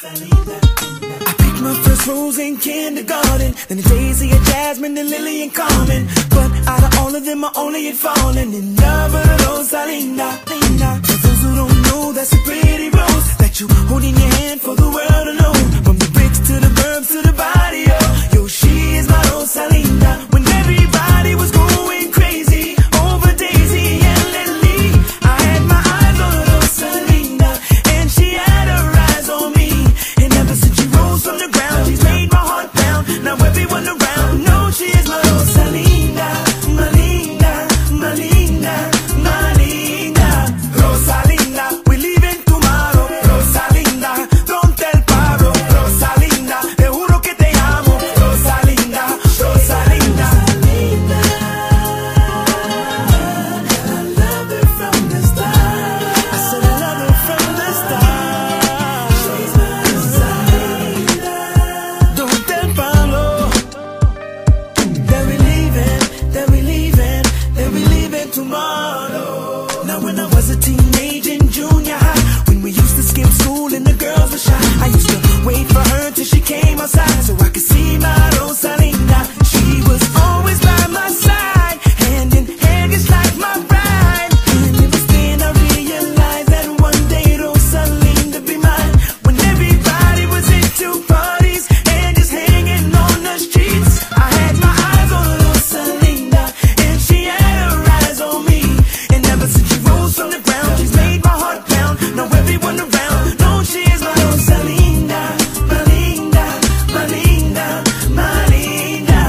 I picked my first rose in kindergarten, then a daisy, a jasmine, a lily, and Carmen. But out of all of them, I only had fallen in love with Rosalinda. For those who don't know, that's a pretty rose that you hold in your hand for the world to know. From the bricks to the burbs to the barrio, yo, she is my Rosalinda. When everybody was going crazy over Daisy and Lily, I had my eyes on Rosalinda, and she had her eyes on me. And ever since she rose from the ground, she's made my heart pound. Now everyone around knows she is my Rosalinda, my linda, my linda, my linda. Rosalinda, we leaving tomorrow. Rosalinda, pronto el paro. Rosalinda, te juro que te amo. Rosalinda, Rosalinda. I love her from the start. I said I love her from the start. She's my Rosalinda. Don't el palo. That we leaving, that we leaving, that we leaving tomorrow. Now when I was a teenager in junior high, when we used to skip school and the girls were shy, I used to wait for her till she came outside so I could see my Rosalinda. She was always by my side, hand in hand just like my bride. And it was then I realized that one day Rosalinda be mine. When everybody was into parties and just hanging on the streets, I had my eyes on Rosalinda, and she had her eyes on me. And ever since she rose from the ground, she's made my heart pound. Now everyone around knows she is my Rosalinda, my linda, my linda, my linda.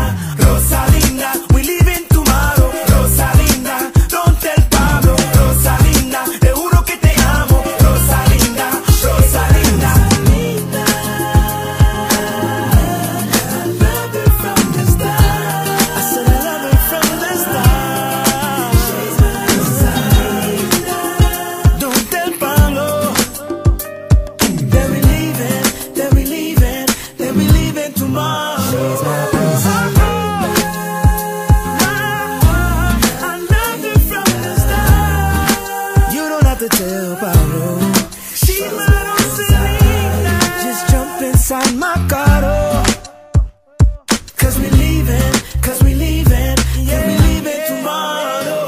Rosalinda, we leaving tomorrow. Rosalinda, don't tell Pablo. Rosalinda, te juro que te amo. Rosalinda, Rosalinda. I love her from the start. I said I love her from the start. She's my Rosalinda. Don't tell Pablo that we leaving, that we leaving, that we leaving tomorrow. She's my Rosalinda. I love her from the start. You don't have to tell Pablo. She's my Rosalinda. Just jump inside my car, cause we leaving, cause we leaving, yeah, we leaving tomorrow.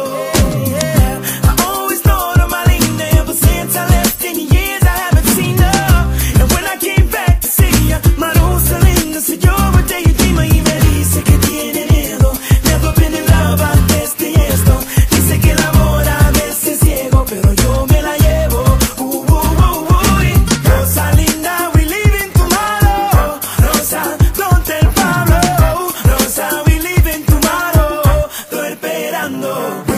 Yeah, I always thought of my linda ever since I left. In years I haven't seen her, and when I came back to see her, my Rosalinda said you're a daydreamer y me dice que tiene miedo. Never been in love antes de esto. Dice que el amor a veces es ciego, pero yo me la llevo. Rosalinda, we leaving tomorrow. Rosa, don't tell Pablo. Rosa, we leaving tomorrow. Estoy esperando.